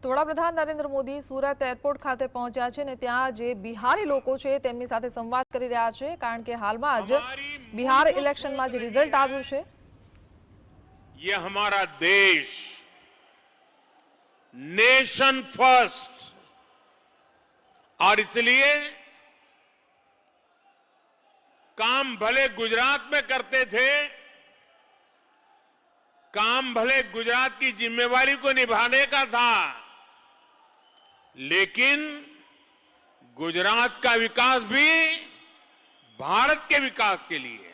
તો વડાપ્રધાન નરેન્દ્ર મોદી સુરત એરપોર્ટ ખાતે પહોંચ્યા છે અને ત્યાં જે બિહારી લોકો છે તેમની સાથે સંવાદ કરી રહ્યા છે, કારણ કે હાલમાં જ બિહાર ઇલેક્શનમાં જે રિઝલ્ટ આવ્યું છે ये हमारा देश नेशन फर्स्ट, और इसलिए काम भले गुजरात में करते थे, काम भले गुजरात की जिम्मेवारी को निभाने का था, लेकिन गुजरात का विकास भी भारत के विकास के लिए,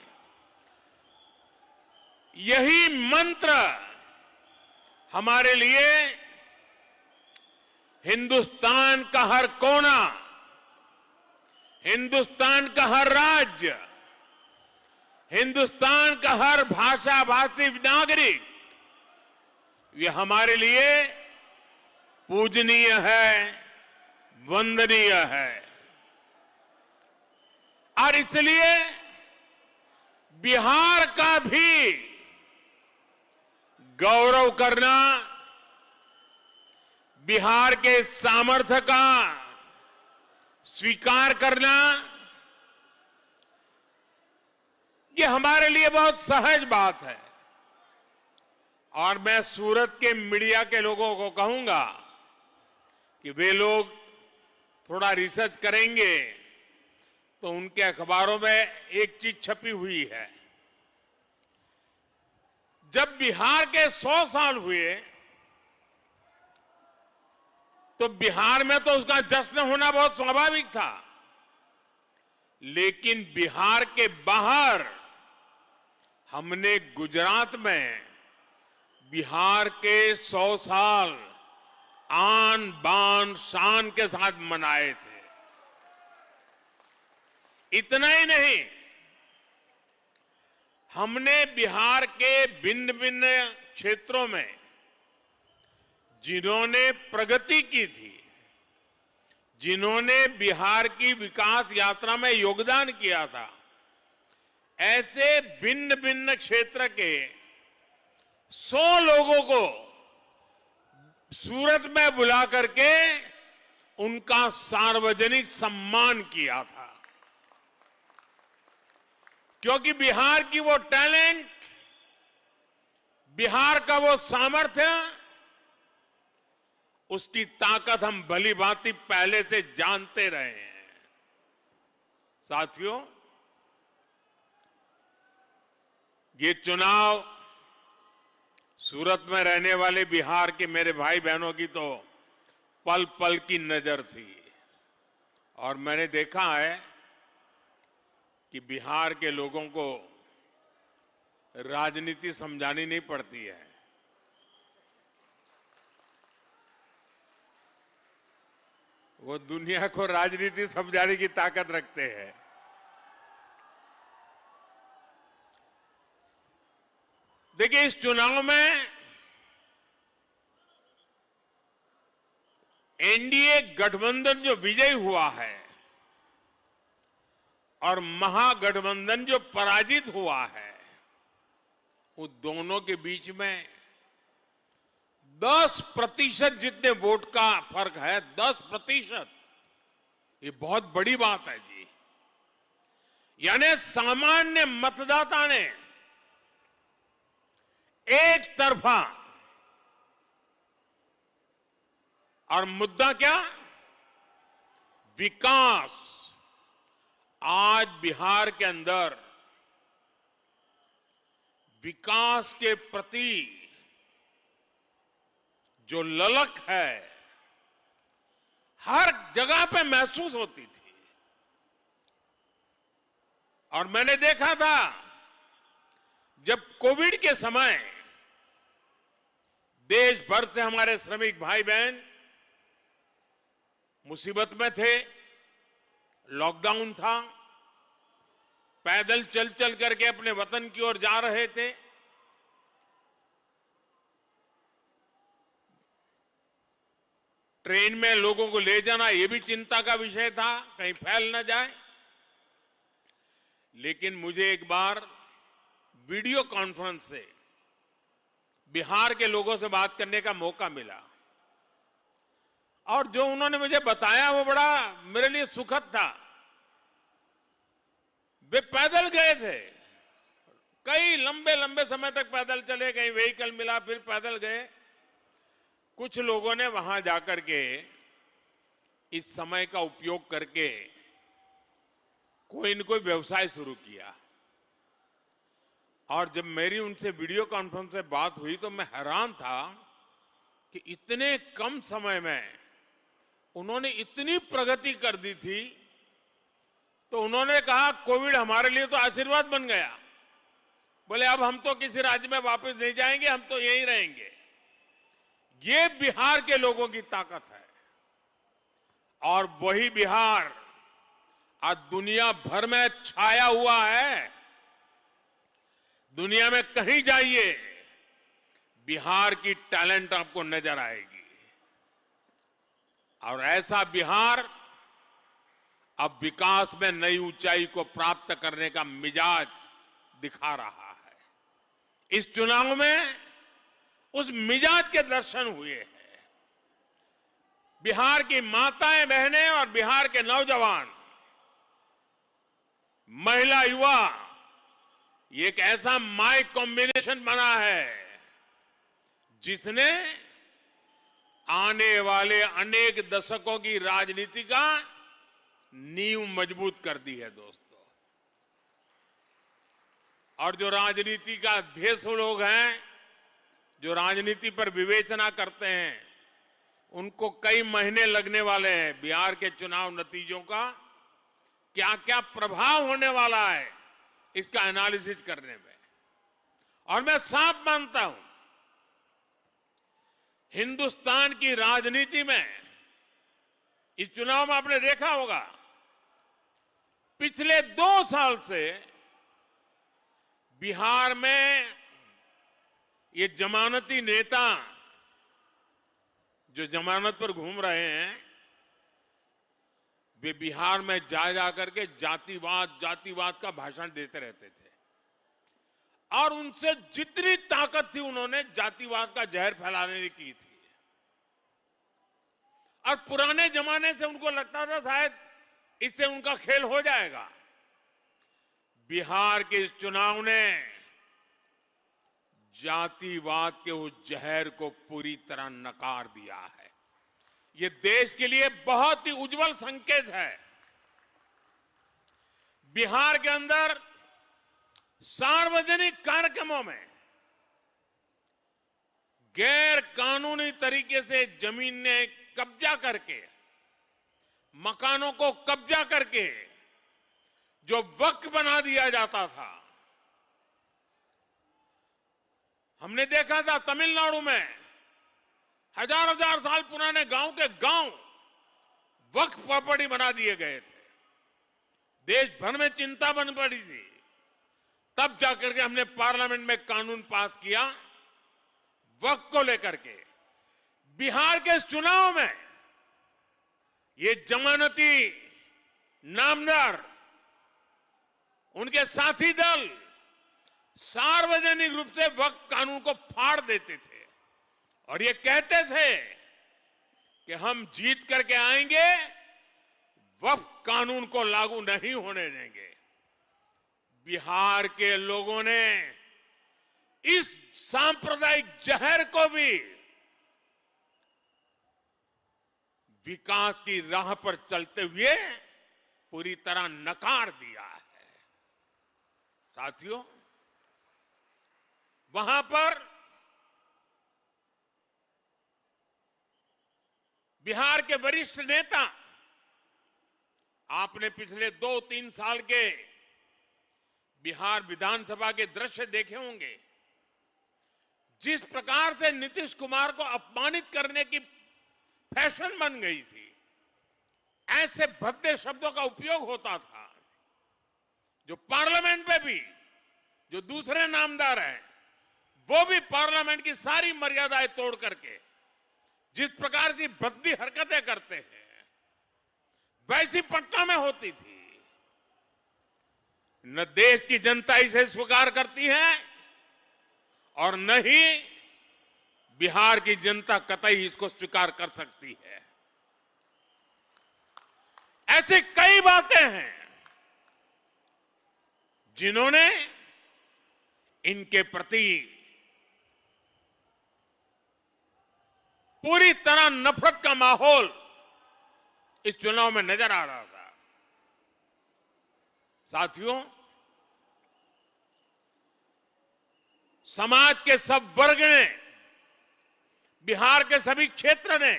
यही मंत्र हमारे लिए हिंदुस्तान का हर कोना, हिंदुस्तान का हर राज्य, हिंदुस्तान का हर भाषा भाषी नागरिक, ये हमारे लिए पूजनीय है, वंदनीय है। और इसलिए बिहार का भी गौरव करना, बिहार के सामर्थ्य का स्वीकार करना, ये हमारे लिए बहुत सहज बात है। और मैं सूरत के मीडिया के लोगों को कहूंगा कि वे लोग थोड़ा रिसर्च करेंगे तो उनके अखबारों में एक चीज छपी हुई है। जब बिहार के 100 साल हुए तो बिहार में तो उसका जश्न होना बहुत स्वाभाविक था, लेकिन बिहार के बाहर हमने गुजरात में बिहार के 100 साल आन बान शान के साथ मनाए थे। इतना ही नहीं, हमने बिहार के भिन्न भिन्न क्षेत्रों में जिन्होंने प्रगति की थी, जिन्होंने बिहार की विकास यात्रा में योगदान किया था, ऐसे भिन्न भिन्न क्षेत्र के 100 लोगों को सूरत में बुला करके उनका सार्वजनिक सम्मान किया था। क्योंकि बिहार की वो टैलेंट, बिहार का वो सामर्थ्य, उसकी ताकत हम भली भांति पहले से जानते रहे हैं। साथियों, ये चुनाव सूरत में रहने वाले बिहार के मेरे भाई बहनों की तो पल पल की नजर थी। और मैंने देखा है कि बिहार के लोगों को राजनीति समझानी नहीं पड़ती है। वो दुनिया को राजनीति समझाने की ताकत रखते हैं। देखिए, इस चुनाव में एनडीए गठबंधन जो विजयी हुआ है और महागठबंधन जो पराजित हुआ है, उन दोनों के बीच में 10% जितने वोट का फर्क है, 10%, ये बहुत बड़ी बात है जी। यानी सामान्य मतदाता ने एक तरफा, और मुद्दा क्या? विकास। आज बिहार के अंदर विकास के प्रति जो ललक है, हर जगह पे महसूस होती थी। और मैंने देखा था, जब कोविड के समय देश भर से हमारे श्रमिक भाई बहन मुसीबत में थे, लॉकडाउन था, पैदल चल चल करके अपने वतन की ओर जा रहे थे, ट्रेन में लोगों को ले जाना ये भी चिंता का विषय था, कहीं फैल न जाए। लेकिन मुझे एक बार वीडियो कॉन्फ्रेंस से बिहार के लोगों से बात करने का मौका मिला। और जो उन्होंने मुझे बताया वो बड़ा मेरे लिए सुखद था। वे पैदल गए थे, कई लंबे लंबे समय तक पैदल चले, कहीं व्हीकल मिला फिर पैदल गए। कुछ लोगों ने वहां जाकर के इस समय का उपयोग करके कोई न कोई व्यवसाय शुरू किया। और जब मेरी उनसे वीडियो कॉन्फ्रेंस से बात हुई तो मैं हैरान था कि इतने कम समय में उन्होंने इतनी प्रगति कर दी थी। तो उन्होंने कहा कोविड हमारे लिए तो आशीर्वाद बन गया। बोले अब हम तो किसी राज्य में वापस नहीं जाएंगे, हम तो यहीं रहेंगे। ये बिहार के लोगों की ताकत है। और वही बिहार आज दुनिया भर में छाया हुआ है। दुनिया में कहीं जाइए बिहार की टैलेंट आपको नजर आएगी। और ऐसा बिहार अब विकास में नई ऊंचाई को प्राप्त करने का मिजाज दिखा रहा है। इस चुनाव में उस मिजाज के दर्शन हुए हैं। बिहार की माताएं बहनें और बिहार के नौजवान, महिला, युवा, ये एक ऐसा माई कॉम्बिनेशन बना है जिसने आने वाले अनेक दशकों की राजनीति का नींव मजबूत कर दी है दोस्तों। और जो राजनीति का अभ्यसु लोग हैं, जो राजनीति पर विवेचना करते हैं, उनको कई महीने लगने वाले हैं बिहार के चुनाव नतीजों का क्या क्या प्रभाव होने वाला है इसका एनालिसिस करने में। और मैं साफ मानता हूं हिंदुस्तान की राजनीति में इस चुनाव में आपने देखा होगा पिछले 2 साल से बिहार में ये जमानती नेता जो जमानत पर घूम रहे हैं, वे बिहार में जा करके जातिवाद का भाषण देते रहते थे। और उनसे जितनी ताकत थी उन्होंने जातिवाद का जहर फैलाने की थी। और पुराने जमाने से उनको लगता था शायद इससे उनका खेल हो जाएगा। बिहार के इस चुनाव ने जातिवाद के उस जहर को पूरी तरह नकार दिया है। ये देश के लिए बहुत ही उज्जवल संकेत है। बिहार के अंदर सार्वजनिक कार्यक्रमों में गैर कानूनी तरीके से जमीन ने कब्जा करके, मकानों को कब्जा करके जो वक्फ बना दिया जाता था, हमने देखा था तमिलनाडु में हजार साल पुराने गांव के गांव वक्फ प्रॉपर्टी बना दिए गए थे। देश भर में चिंता बन पड़ी थी। तब जाकर के हमने पार्लियामेंट में कानून पास किया वक्फ को लेकर के। बिहार के चुनाव में ये जमानती नामदार, उनके साथी दल सार्वजनिक रूप से वक्फ कानून को फाड़ देते थे और ये कहते थे कि हम जीत करके आएंगे, वक्फ कानून को लागू नहीं होने देंगे। बिहार के लोगों ने इस सांप्रदायिक जहर को भी विकास की राह पर चलते हुए पूरी तरह नकार दिया है। साथियों, वहां पर बिहार के वरिष्ठ नेता, आपने पिछले 2-3 साल के बिहार विधानसभा के दृश्य देखे होंगे। जिस प्रकार से नीतीश कुमार को अपमानित करने की फैशन बन गई थी, ऐसे भद्दे शब्दों का उपयोग होता था, जो पार्लियामेंट में भी जो दूसरे नामदार हैं वो भी पार्लियामेंट की सारी मर्यादाएं तोड़ करके जिस प्रकार की भद्दी हरकतें करते हैं, वैसी पटना में होती थी। न देश की जनता इसे स्वीकार करती है और न ही बिहार की जनता कतई इसको स्वीकार कर सकती है। ऐसी कई बातें हैं जिन्होंने इनके प्रति पूरी तरह नफरत का माहौल इस चुनाव में नजर आ रहा था। साथियों, समाज के सब वर्ग ने, बिहार के सभी क्षेत्र ने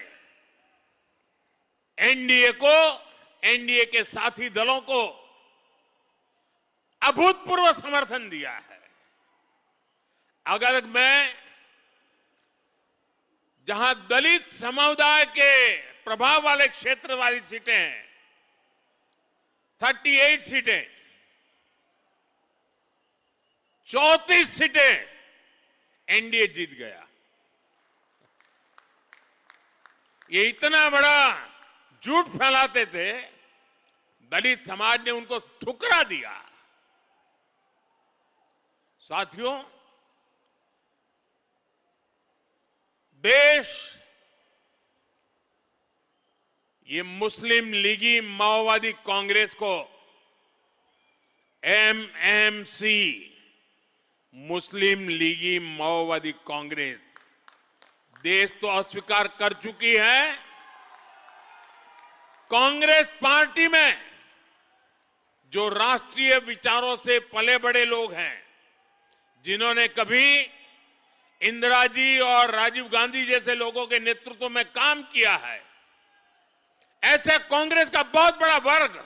एनडीए को, एनडीए के साथी दलों को अभूतपूर्व समर्थन दिया है। अगर मैं जहां दलित समुदाय के प्रभाव वाले क्षेत्र वाली सीटें हैं, 38 सीटें, 34 सीटें एनडीए जीत गया। ये इतना बड़ा झूठ फैलाते थे, दलित समाज ने उनको ठुकरा दिया। साथियों, देश ये मुस्लिम लीगी माओवादी कांग्रेस को एमएमसी, मुस्लिम लीगी माओवादी कांग्रेस, देश तो अस्वीकार कर चुकी है। कांग्रेस पार्टी में जो राष्ट्रीय विचारों से पले बड़े लोग हैं, जिन्होंने कभी इंदिरा जी और राजीव गांधी जैसे लोगों के नेतृत्व में काम किया है, ऐसे कांग्रेस का बहुत बड़ा वर्ग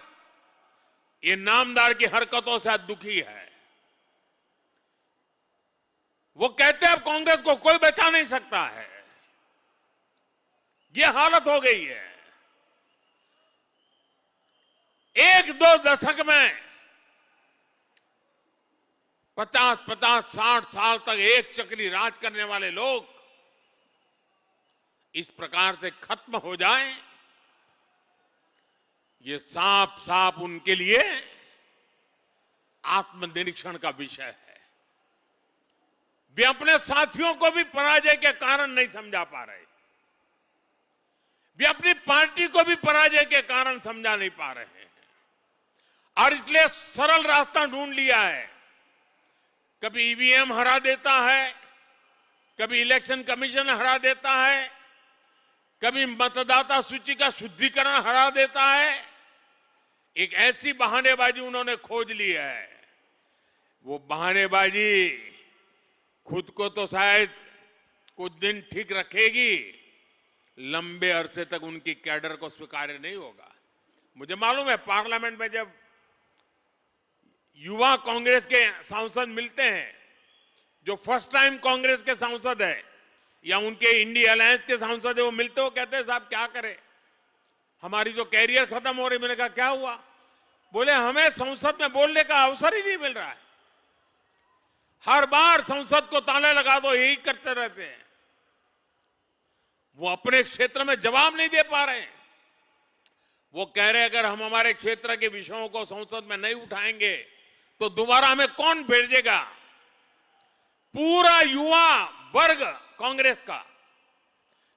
ये नामदार की हरकतों से दुखी है। वो कहते हैं अब कांग्रेस को कोई बचा नहीं सकता है। ये हालत हो गई है। एक दो दशक में 50-60 साल तक एक चक्री राज करने वाले लोग इस प्रकार से खत्म हो जाएं, ये साफ साफ उनके लिए आत्मनिरीक्षण का विषय है। वे अपने साथियों को भी पराजय के कारण नहीं समझा पा रहे, वे अपनी पार्टी को भी पराजय के कारण समझा नहीं पा रहे हैं, और इसलिए सरल रास्ता ढूंढ लिया है। कभी ईवीएम हरा देता है, कभी इलेक्शन कमीशन हरा देता है, कभी मतदाता सूची का शुद्धिकरण हरा देता है। एक ऐसी बहानेबाजी उन्होंने खोज ली है। वो बहानेबाजी खुद को तो शायद कुछ दिन ठीक रखेगी, लंबे अरसे तक उनकी कैडर को स्वीकार्य नहीं होगा। मुझे मालूम है, पार्लियामेंट में जब युवा कांग्रेस के सांसद मिलते हैं, जो फर्स्ट टाइम कांग्रेस के सांसद है या उनके इंडिया अलायंस के सांसद है, वो मिलते हो कहते हैं साहब क्या करें, हमारी तो कैरियर खत्म हो रही। मैंने कहा क्या हुआ? बोले हमें संसद में बोलने का अवसर ही नहीं मिल रहा है, हर बार संसद को ताले लगा दो, यही करते रहते हैं। वो अपने क्षेत्र में जवाब नहीं दे पा रहे हैं। वो कह रहे अगर हम हमारे क्षेत्र के विषयों को संसद में नहीं उठाएंगे तो दोबारा हमें कौन भेजेगा। पूरा युवा वर्ग कांग्रेस का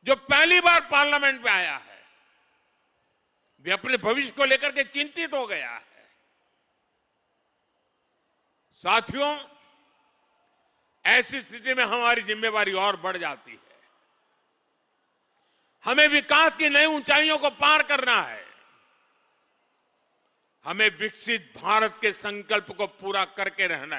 जो पहली बार पार्लियामेंट में आया है, वे अपने भविष्य को लेकर के चिंतित हो गया है। साथियों, ऐसी स्थिति में हमारी जिम्मेवारी और बढ़ जाती है। हमें विकास की नई ऊंचाइयों को पार करना है। हमें विकसित भारत के संकल्प को पूरा करके रहना है।